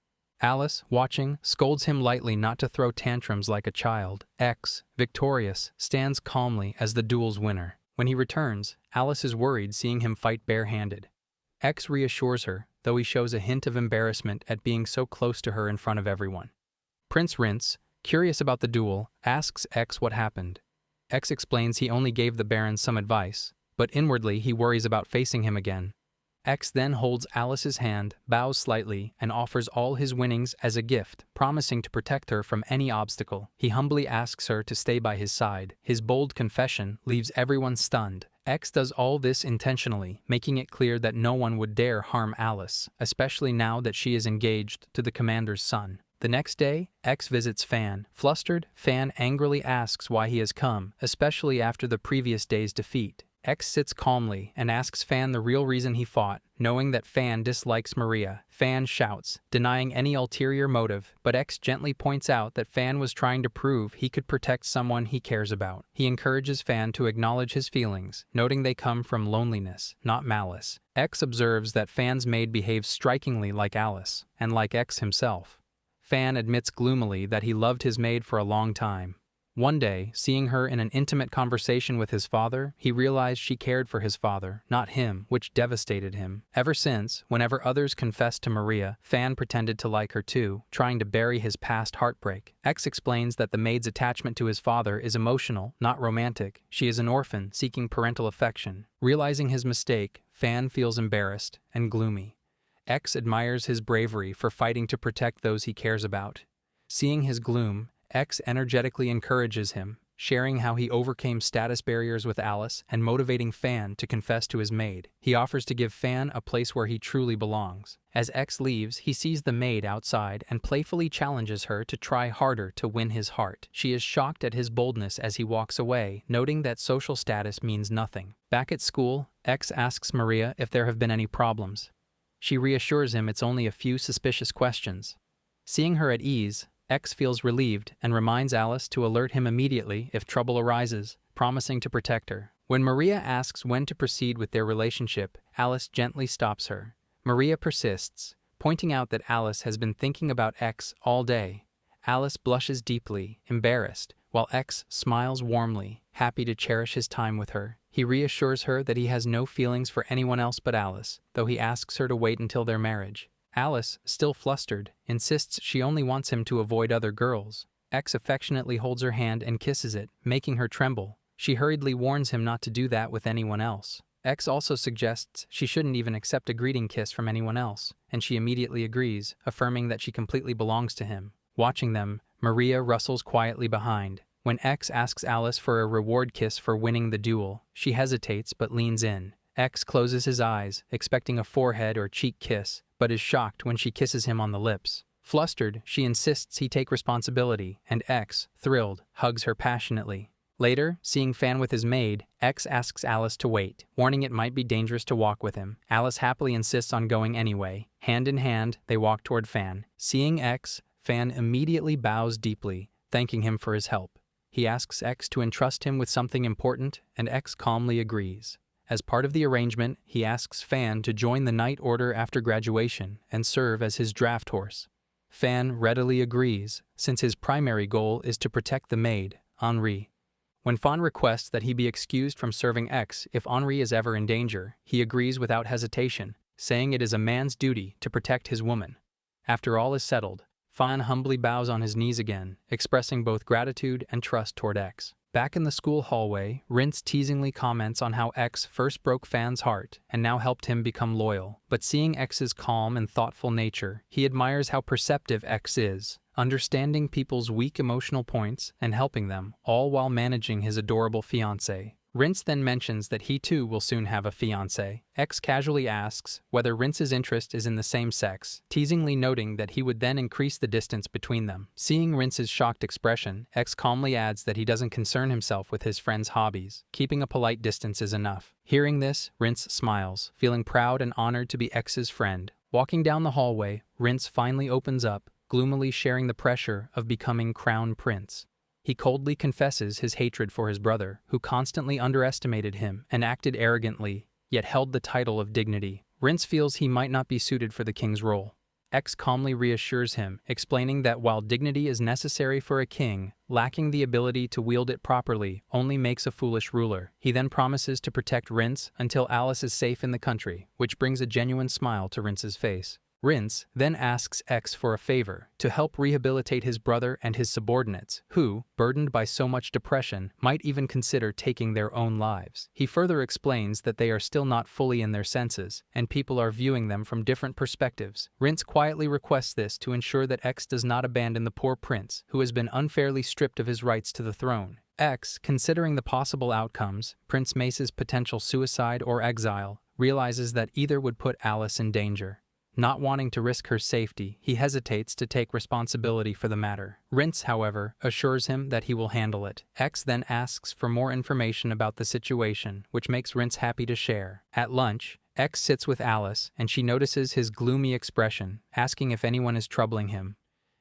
Alice, watching, scolds him lightly not to throw tantrums like a child. X, victorious, stands calmly as the duel's winner. When he returns, Alice is worried seeing him fight barehanded. X reassures her, though he shows a hint of embarrassment at being so close to her in front of everyone. Prince Rince, curious about the duel, asks X what happened. X explains he only gave the Baron some advice, but inwardly he worries about facing him again. X then holds Alice's hand, bows slightly, and offers all his winnings as a gift, promising to protect her from any obstacle. He humbly asks her to stay by his side. His bold confession leaves everyone stunned. X does all this intentionally, making it clear that no one would dare harm Alice, especially now that she is engaged to the commander's son. The next day, X visits Fan. Flustered, Fan angrily asks why he has come, especially after the previous day's defeat. X sits calmly and asks Fan the real reason he fought, knowing that Fan dislikes Maria. Fan shouts, denying any ulterior motive, but X gently points out that Fan was trying to prove he could protect someone he cares about. He encourages Fan to acknowledge his feelings, noting they come from loneliness, not malice. X observes that Fan's maid behaves strikingly like Alice, and like X himself. Fan admits gloomily that he loved his maid for a long time. One day, seeing her in an intimate conversation with his father, he realized she cared for his father, not him, which devastated him. Ever since, whenever others confessed to Maria, Fan pretended to like her too, trying to bury his past heartbreak. X explains that the maid's attachment to his father is emotional, not romantic. She is an orphan, seeking parental affection. Realizing his mistake, Fan feels embarrassed and gloomy. X admires his bravery for fighting to protect those he cares about. Seeing his gloom, X energetically encourages him, sharing how he overcame status barriers with Alice and motivating Fan to confess to his maid. He offers to give Fan a place where he truly belongs. As X leaves, he sees the maid outside and playfully challenges her to try harder to win his heart. She is shocked at his boldness as he walks away, noting that social status means nothing. Back at school, X asks Maria if there have been any problems. She reassures him it's only a few suspicious questions. Seeing her at ease, X feels relieved and reminds Alice to alert him immediately if trouble arises, promising to protect her. When Maria asks when to proceed with their relationship, Alice gently stops her. Maria persists, pointing out that Alice has been thinking about X all day. Alice blushes deeply, embarrassed, while X smiles warmly, happy to cherish his time with her. He reassures her that he has no feelings for anyone else but Alice, though he asks her to wait until their marriage. Alice, still flustered, insists she only wants him to avoid other girls. X affectionately holds her hand and kisses it, making her tremble. She hurriedly warns him not to do that with anyone else. X also suggests she shouldn't even accept a greeting kiss from anyone else, and she immediately agrees, affirming that she completely belongs to him. Watching them, Maria rustles quietly behind. When X asks Alice for a reward kiss for winning the duel, she hesitates but leans in. X closes his eyes, expecting a forehead or cheek kiss, but is shocked when she kisses him on the lips. Flustered, she insists he take responsibility, and X, thrilled, hugs her passionately. Later, seeing Fan with his maid, X asks Alice to wait, warning it might be dangerous to walk with him. Alice happily insists on going anyway. Hand in hand, they walk toward Fan. Seeing X, Fan immediately bows deeply, thanking him for his help. He asks X to entrust him with something important, and X calmly agrees. As part of the arrangement, he asks Fan to join the Knight Order after graduation and serve as his draft horse. Fan readily agrees, since his primary goal is to protect the maid, Henri. When Fan requests that he be excused from serving X if Henri is ever in danger, he agrees without hesitation, saying it is a man's duty to protect his woman. After all is settled, Fan humbly bows on his knees again, expressing both gratitude and trust toward X. Back in the school hallway, Rince teasingly comments on how X first broke Fan's heart and now helped him become loyal. But seeing X's calm and thoughtful nature, he admires how perceptive X is, understanding people's weak emotional points and helping them, all while managing his adorable fiancée. Rince then mentions that he too will soon have a fiancé. X casually asks whether Rince's interest is in the same sex, teasingly noting that he would then increase the distance between them. Seeing Rince's shocked expression, X calmly adds that he doesn't concern himself with his friend's hobbies. Keeping a polite distance is enough. Hearing this, Rince smiles, feeling proud and honored to be X's friend. Walking down the hallway, Rince finally opens up, gloomily sharing the pressure of becoming crown prince. He coldly confesses his hatred for his brother, who constantly underestimated him and acted arrogantly, yet held the title of dignity. Rince feels he might not be suited for the king's role. X calmly reassures him, explaining that while dignity is necessary for a king, lacking the ability to wield it properly only makes a foolish ruler. He then promises to protect Rince until Alice is safe in the country, which brings a genuine smile to Rince's face. Rince then asks X for a favor, to help rehabilitate his brother and his subordinates, who, burdened by so much depression, might even consider taking their own lives. He further explains that they are still not fully in their senses, and people are viewing them from different perspectives. Rince quietly requests this to ensure that X does not abandon the poor prince, who has been unfairly stripped of his rights to the throne. X, considering the possible outcomes, Prince Mace's potential suicide or exile, realizes that either would put Alice in danger. Not wanting to risk her safety, he hesitates to take responsibility for the matter. Rince, however, assures him that he will handle it. X then asks for more information about the situation, which makes Rince happy to share. At lunch, X sits with Alice, and she notices his gloomy expression, asking if anyone is troubling him.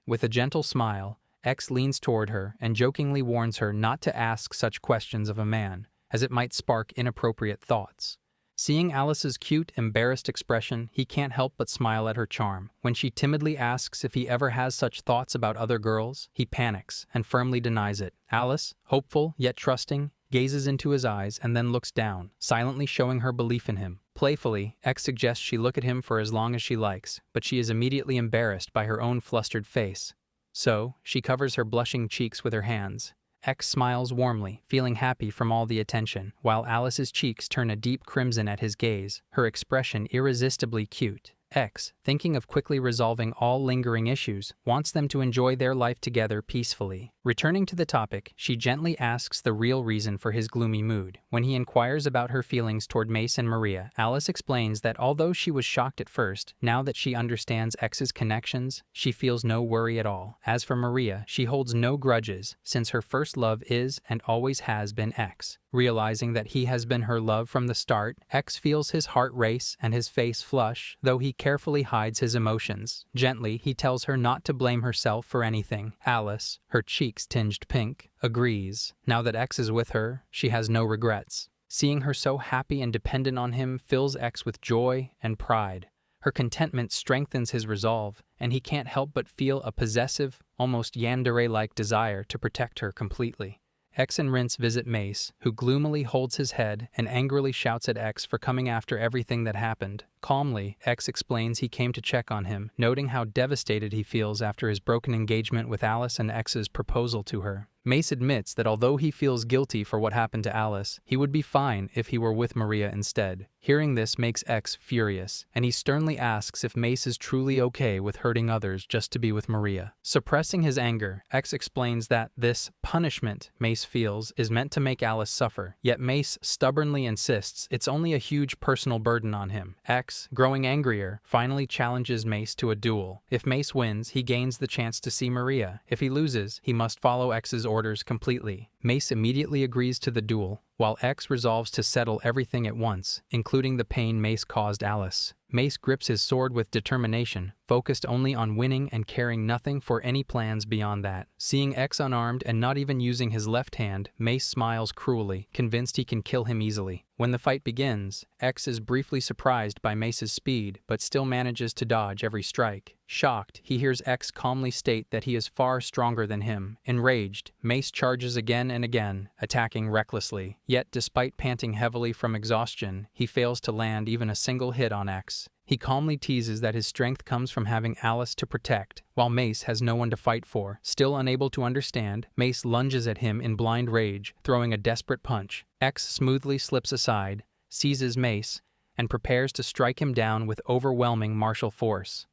With a gentle smile, X leans toward her and jokingly warns her not to ask such questions of a man, as it might spark inappropriate thoughts. Seeing Alice's cute, embarrassed expression, he can't help but smile at her charm. When she timidly asks if he ever has such thoughts about other girls, he panics and firmly denies it. Alice, hopeful yet trusting, gazes into his eyes and then looks down, silently showing her belief in him. Playfully, X suggests she look at him for as long as she likes, but she is immediately embarrassed by her own flustered face. So, she covers her blushing cheeks with her hands. X smiles warmly, feeling happy from all the attention, while Alice's cheeks turn a deep crimson at his gaze, her expression irresistibly cute. X, thinking of quickly resolving all lingering issues, wants them to enjoy their life together peacefully. Returning to the topic, she gently asks the real reason for his gloomy mood. When he inquires about her feelings toward Mace and Maria, Alice explains that although she was shocked at first, now that she understands X's connections, she feels no worry at all. As for Maria, she holds no grudges, since her first love is and always has been X. Realizing that he has been her love from the start, X feels his heart race and his face flush, though he carefully hides his emotions. Gently, he tells her not to blame herself for anything. Alice, her cheeks tinged pink, agrees. Now that X is with her, she has no regrets. Seeing her so happy and dependent on him fills X with joy and pride. Her contentment strengthens his resolve, and he can't help but feel a possessive, almost yandere-like desire to protect her completely. X and Rince visit Mace, who gloomily holds his head and angrily shouts at X for coming after everything that happened. Calmly, X explains he came to check on him, noting how devastated he feels after his broken engagement with Alice and X's proposal to her. Mace admits that although he feels guilty for what happened to Alice, he would be fine if he were with Maria instead. Hearing this makes X furious, and he sternly asks if Mace is truly okay with hurting others just to be with Maria. Suppressing his anger, X explains that this punishment Mace feels is meant to make Alice suffer, yet Mace stubbornly insists it's only a huge personal burden on him. X, growing angrier, finally challenges Mace to a duel. If Mace wins, he gains the chance to see Maria. If he loses, he must follow X's orders completely. Mace immediately agrees to the duel, while X resolves to settle everything at once, including the pain Mace caused Alice. Mace grips his sword with determination, focused only on winning and caring nothing for any plans beyond that. Seeing X unarmed and not even using his left hand, Mace smiles cruelly, convinced he can kill him easily. When the fight begins, X is briefly surprised by Mace's speed, but still manages to dodge every strike. Shocked, he hears X calmly state that he is far stronger than him. Enraged, Mace charges again and again, attacking recklessly. Yet, despite panting heavily from exhaustion, he fails to land even a single hit on X. He calmly teases that his strength comes from having Alice to protect, while Mace has no one to fight for. Still unable to understand, Mace lunges at him in blind rage, throwing a desperate punch. X smoothly slips aside, seizes Mace, and prepares to strike him down with overwhelming martial force.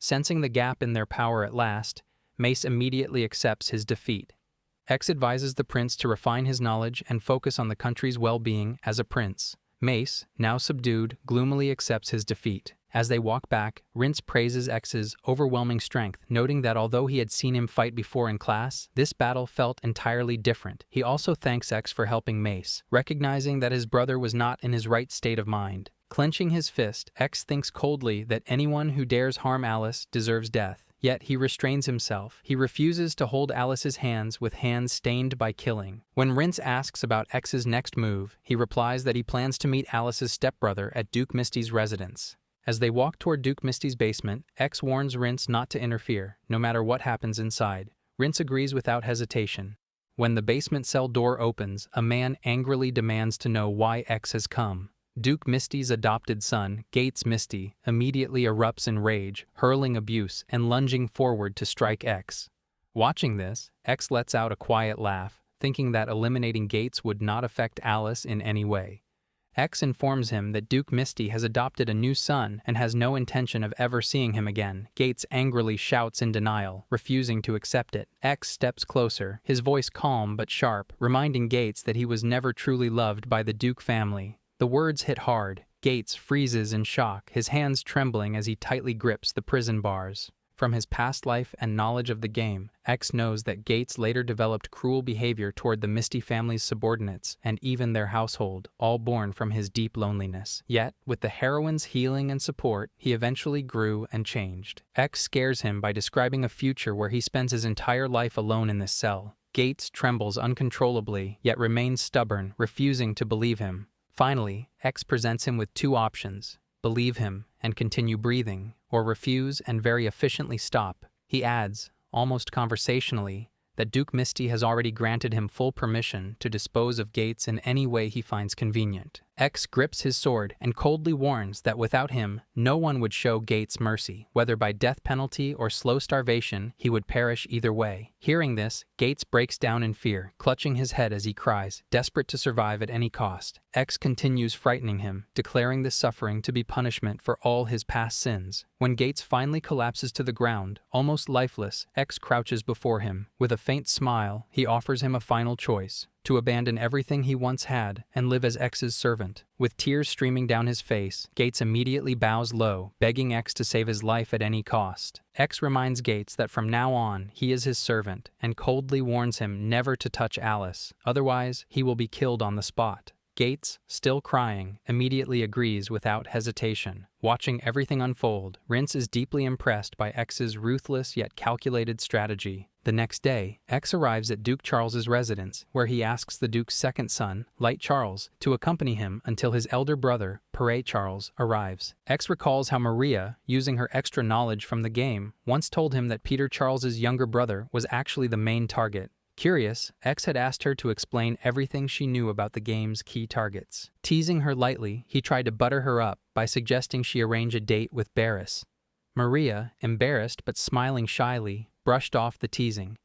Sensing the gap in their power at last, Mace immediately accepts his defeat. X advises the prince to refine his knowledge and focus on the country's well-being as a prince. Mace, now subdued, gloomily accepts his defeat. As they walk back, Rince praises X's overwhelming strength, noting that although he had seen him fight before in class, this battle felt entirely different. He also thanks X for helping Mace, recognizing that his brother was not in his right state of mind. Clenching his fist, X thinks coldly that anyone who dares harm Alice deserves death. Yet he restrains himself. He refuses to hold Alice's hands with hands stained by killing. When Rince asks about X's next move, he replies that he plans to meet Alice's stepbrother at Duke Misty's residence. As they walk toward Duke Misty's basement, X warns Rince not to interfere, no matter what happens inside. Rince agrees without hesitation. When the basement cell door opens, a man angrily demands to know why X has come. Duke Misty's adopted son, Gates Misty, immediately erupts in rage, hurling abuse and lunging forward to strike X. Watching this, X lets out a quiet laugh, thinking that eliminating Gates would not affect Alice in any way. X informs him that Duke Misty has adopted a new son and has no intention of ever seeing him again. Gates angrily shouts in denial, refusing to accept it. X steps closer, his voice calm but sharp, reminding Gates that he was never truly loved by the Duke family. The words hit hard. Gates freezes in shock, his hands trembling as he tightly grips the prison bars. From his past life and knowledge of the game, X knows that Gates later developed cruel behavior toward the Misty family's subordinates and even their household, all born from his deep loneliness. Yet, with the heroine's healing and support, he eventually grew and changed. X scares him by describing a future where he spends his entire life alone in this cell. Gates trembles uncontrollably, yet remains stubborn, refusing to believe him. Finally, X presents him with two options: believe him and continue breathing, or refuse and very efficiently stop. He adds, almost conversationally, that Duke Misty has already granted him full permission to dispose of Gates in any way he finds convenient. X grips his sword and coldly warns that without him, no one would show Gates mercy. Whether by death penalty or slow starvation, he would perish either way. Hearing this, Gates breaks down in fear, clutching his head as he cries, desperate to survive at any cost. X continues frightening him, declaring this suffering to be punishment for all his past sins. When Gates finally collapses to the ground, almost lifeless, X crouches before him. With a faint smile, he offers him a final choice: to abandon everything he once had and live as X's servant. With tears streaming down his face, Gates immediately bows low, begging X to save his life at any cost. X reminds Gates that from now on, he is his servant, and coldly warns him never to touch Alice, otherwise he will be killed on the spot. Gates, still crying, immediately agrees without hesitation. Watching everything unfold, Rince is deeply impressed by X's ruthless yet calculated strategy. The next day, X arrives at Duke Charles's residence, where he asks the Duke's second son, Light Charles, to accompany him until his elder brother, Pere Charles, arrives. X recalls how Maria, using her extra knowledge from the game, once told him that Peter Charles's younger brother was actually the main target. Curious, X had asked her to explain everything she knew about the game's key targets. Teasing her lightly, he tried to butter her up by suggesting she arrange a date with Barris. Maria, embarrassed but smiling shyly, brushed off the teasing.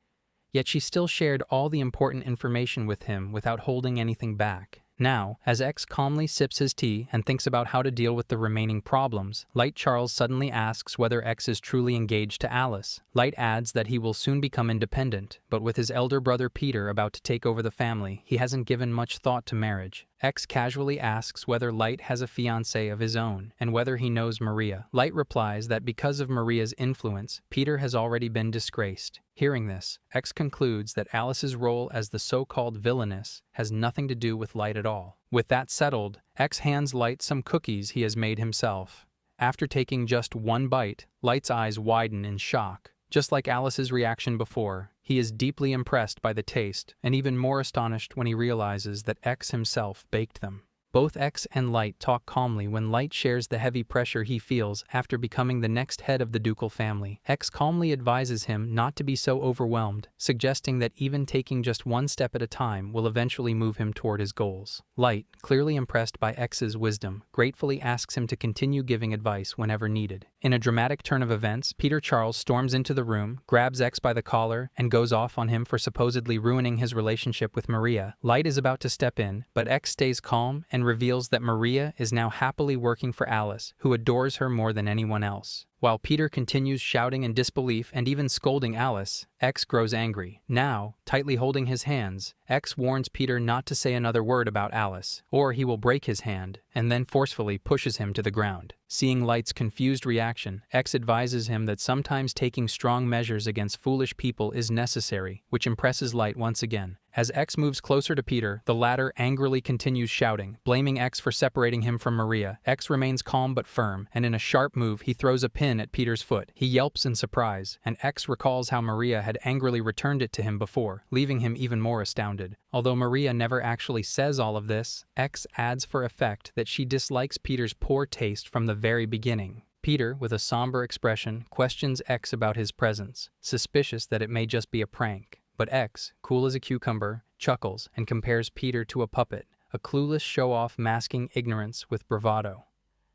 Yet she still shared all the important information with him without holding anything back. Now, as X calmly sips his tea and thinks about how to deal with the remaining problems, Light Charles suddenly asks whether X is truly engaged to Alice. Light adds that he will soon become independent, but with his elder brother Peter about to take over the family, he hasn't given much thought to marriage. X casually asks whether Light has a fiancée of his own and whether he knows Maria. Light replies that because of Maria's influence, Peter has already been disgraced. Hearing this, X concludes that Alice's role as the so-called Villainess has nothing to do with Light at all. With that settled, X hands Light some cookies he has made himself. After taking just one bite, Light's eyes widen in shock. Just like Alice's reaction before, he is deeply impressed by the taste and even more astonished when he realizes that X himself baked them. Both X and Light talk calmly when Light shares the heavy pressure he feels after becoming the next head of the ducal family. X calmly advises him not to be so overwhelmed, suggesting that even taking just one step at a time will eventually move him toward his goals. Light, clearly impressed by X's wisdom, gratefully asks him to continue giving advice whenever needed. In a dramatic turn of events, Peter Charles storms into the room, grabs X by the collar, and goes off on him for supposedly ruining his relationship with Maria. Light is about to step in, but X stays calm and reveals that Maria is now happily working for Alice, who adores her more than anyone else. While Peter continues shouting in disbelief and even scolding Alice, X grows angry. Now, tightly holding his hands, X warns Peter not to say another word about Alice, or he will break his hand, and then forcefully pushes him to the ground. Seeing Light's confused reaction, X advises him that sometimes taking strong measures against foolish people is necessary, which impresses Light once again. As X moves closer to Peter, the latter angrily continues shouting, blaming X for separating him from Maria. X remains calm but firm, and in a sharp move, he throws a pin at Peter's foot. He yelps in surprise, and X recalls how Maria had angrily returned it to him before, leaving him even more astounded. Although Maria never actually says all of this, X adds for effect that she dislikes Peter's poor taste from the very beginning. Peter, with a somber expression, questions X about his presence, suspicious that it may just be a prank. But X, cool as a cucumber, chuckles and compares Peter to a puppet, a clueless show-off masking ignorance with bravado.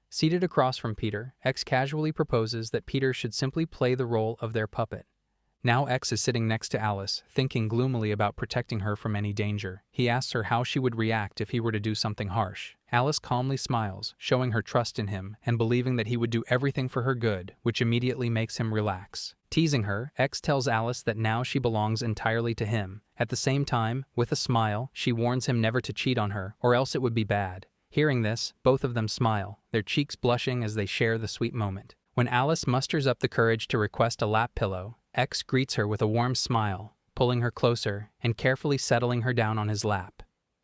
Seated across from Peter, X casually proposes that Peter should simply play the role of their puppet. Now X is sitting next to Alice, thinking gloomily about protecting her from any danger. He asks her how she would react if he were to do something harsh. Alice calmly smiles, showing her trust in him and believing that he would do everything for her good, which immediately makes him relax. Teasing her, X tells Alice that now she belongs entirely to him. At the same time, with a smile, she warns him never to cheat on her, or else it would be bad. Hearing this, both of them smile, their cheeks blushing as they share the sweet moment. When Alice musters up the courage to request a lap pillow, X greets her with a warm smile, pulling her closer and carefully settling her down on his lap.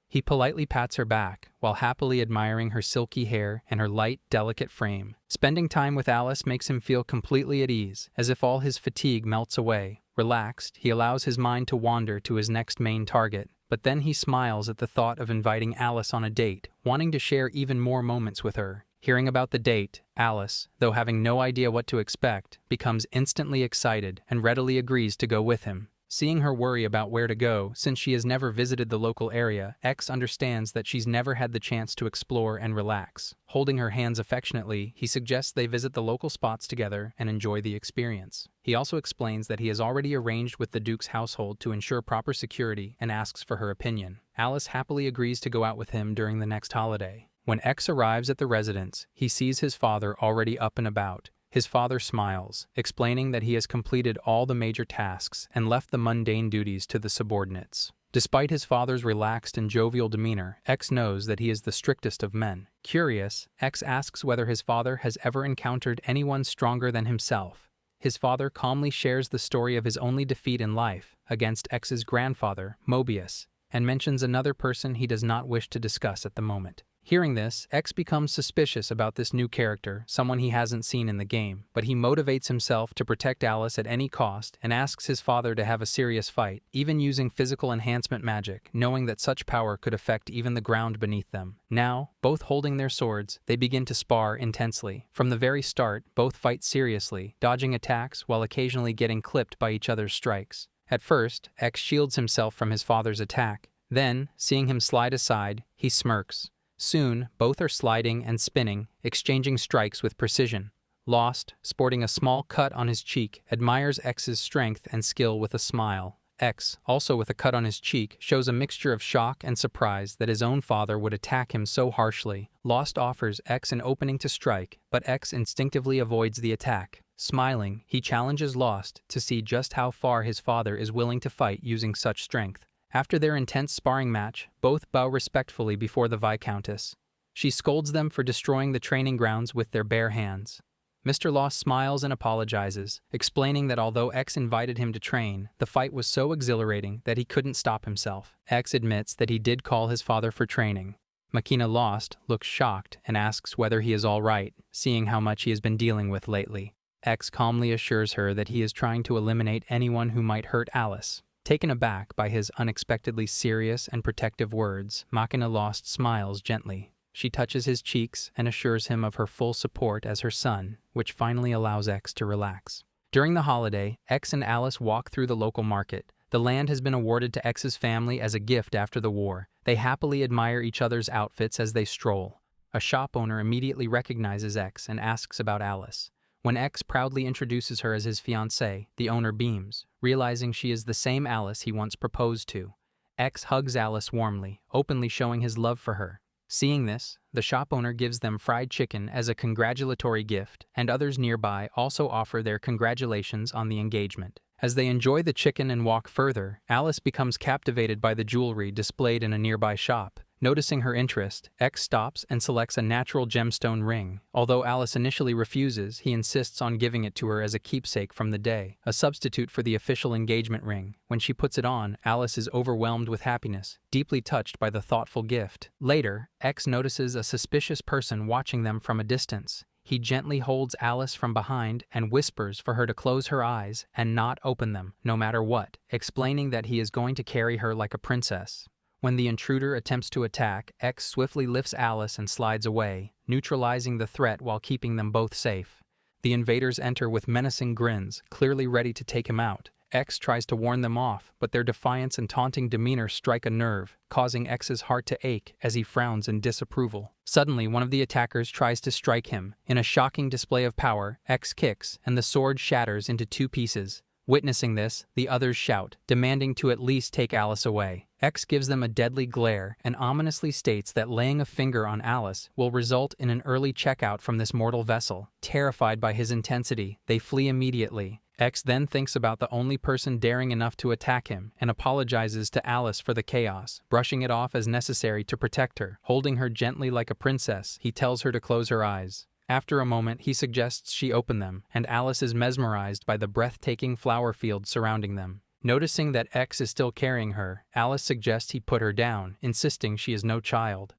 He politely pats her back, while happily admiring her silky hair and her light, delicate frame. Spending time with Alice makes him feel completely at ease, as if all his fatigue melts away. Relaxed, he allows his mind to wander to his next main target, but then he smiles at the thought of inviting Alice on a date, wanting to share even more moments with her. Hearing about the date, Alice, though having no idea what to expect, becomes instantly excited and readily agrees to go with him. Seeing her worry about where to go, since she has never visited the local area, X understands that she's never had the chance to explore and relax. Holding her hands affectionately, he suggests they visit the local spots together and enjoy the experience. He also explains that he has already arranged with the Duke's household to ensure proper security and asks for her opinion. Alice happily agrees to go out with him during the next holiday. When X arrives at the residence, he sees his father already up and about. His father smiles, explaining that he has completed all the major tasks and left the mundane duties to the subordinates. Despite his father's relaxed and jovial demeanor, X knows that he is the strictest of men. Curious, X asks whether his father has ever encountered anyone stronger than himself. His father calmly shares the story of his only defeat in life against X's grandfather, Mobius, and mentions another person he does not wish to discuss at the moment. Hearing this, X becomes suspicious about this new character, someone he hasn't seen in the game, but he motivates himself to protect Alice at any cost and asks his father to have a serious fight, even using physical enhancement magic, knowing that such power could affect even the ground beneath them. Now, both holding their swords, they begin to spar intensely. From the very start, both fight seriously, dodging attacks while occasionally getting clipped by each other's strikes. At first, X shields himself from his father's attack. Then, seeing him slide aside, he smirks. Soon, both are sliding and spinning, exchanging strikes with precision. Lost, sporting a small cut on his cheek, admires X's strength and skill with a smile. X, also with a cut on his cheek, shows a mixture of shock and surprise that his own father would attack him so harshly. Lost offers X an opening to strike, but X instinctively avoids the attack. Smiling, he challenges Lost to see just how far his father is willing to fight using such strength. After their intense sparring match, both bow respectfully before the Viscountess. She scolds them for destroying the training grounds with their bare hands. Mr. Lost smiles and apologizes, explaining that although X invited him to train, the fight was so exhilarating that he couldn't stop himself. X admits that he did call his father for training. Makina Lost looks shocked and asks whether he is all right, seeing how much he has been dealing with lately. X calmly assures her that he is trying to eliminate anyone who might hurt Alice. Taken aback by his unexpectedly serious and protective words, Makina Lost smiles gently. She touches his cheeks and assures him of her full support as her son, which finally allows X to relax. During the holiday, X and Alice walk through the local market. The land has been awarded to X's family as a gift after the war. They happily admire each other's outfits as they stroll. A shop owner immediately recognizes X and asks about Alice. When X proudly introduces her as his fiancée, the owner beams, realizing she is the same Alice he once proposed to. X hugs Alice warmly, openly showing his love for her. Seeing this, the shop owner gives them fried chicken as a congratulatory gift, and others nearby also offer their congratulations on the engagement. As they enjoy the chicken and walk further, Alice becomes captivated by the jewelry displayed in a nearby shop. Noticing her interest, X stops and selects a natural gemstone ring. Although Alice initially refuses, he insists on giving it to her as a keepsake from the day, a substitute for the official engagement ring. When she puts it on, Alice is overwhelmed with happiness, deeply touched by the thoughtful gift. Later, X notices a suspicious person watching them from a distance. He gently holds Alice from behind and whispers for her to close her eyes and not open them, no matter what, explaining that he is going to carry her like a princess. When the intruder attempts to attack, X swiftly lifts Alice and slides away, neutralizing the threat while keeping them both safe. The invaders enter with menacing grins, clearly ready to take him out. X tries to warn them off, but their defiance and taunting demeanor strike a nerve, causing X's heart to ache as he frowns in disapproval. Suddenly, one of the attackers tries to strike him. In a shocking display of power, X kicks, and the sword shatters into two pieces. Witnessing this, the others shout, demanding to at least take Alice away. X gives them a deadly glare and ominously states that laying a finger on Alice will result in an early checkout from this mortal vessel. Terrified by his intensity, they flee immediately. X then thinks about the only person daring enough to attack him and apologizes to Alice for the chaos, brushing it off as necessary to protect her. Holding her gently like a princess, he tells her to close her eyes. After a moment, he suggests she open them, and Alice is mesmerized by the breathtaking flower field surrounding them. Noticing that X is still carrying her, Alice suggests he put her down, insisting she is no child.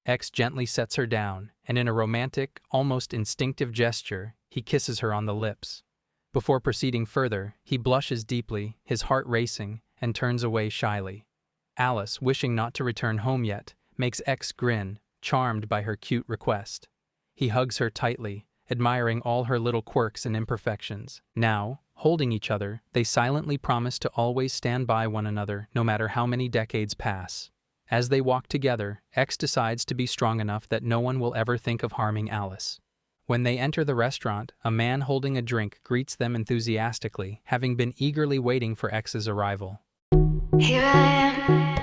X gently sets her down, and in a romantic, almost instinctive gesture, he kisses her on the lips. Before proceeding further, he blushes deeply, his heart racing, and turns away shyly. Alice, wishing not to return home yet, makes X grin, charmed by her cute request. He hugs her tightly, admiring all her little quirks and imperfections. Now, holding each other, they silently promise to always stand by one another, no matter how many decades pass. As they walk together, X decides to be strong enough that no one will ever think of harming Alice. When they enter the restaurant, a man holding a drink greets them enthusiastically, having been eagerly waiting for X's arrival. Here I am.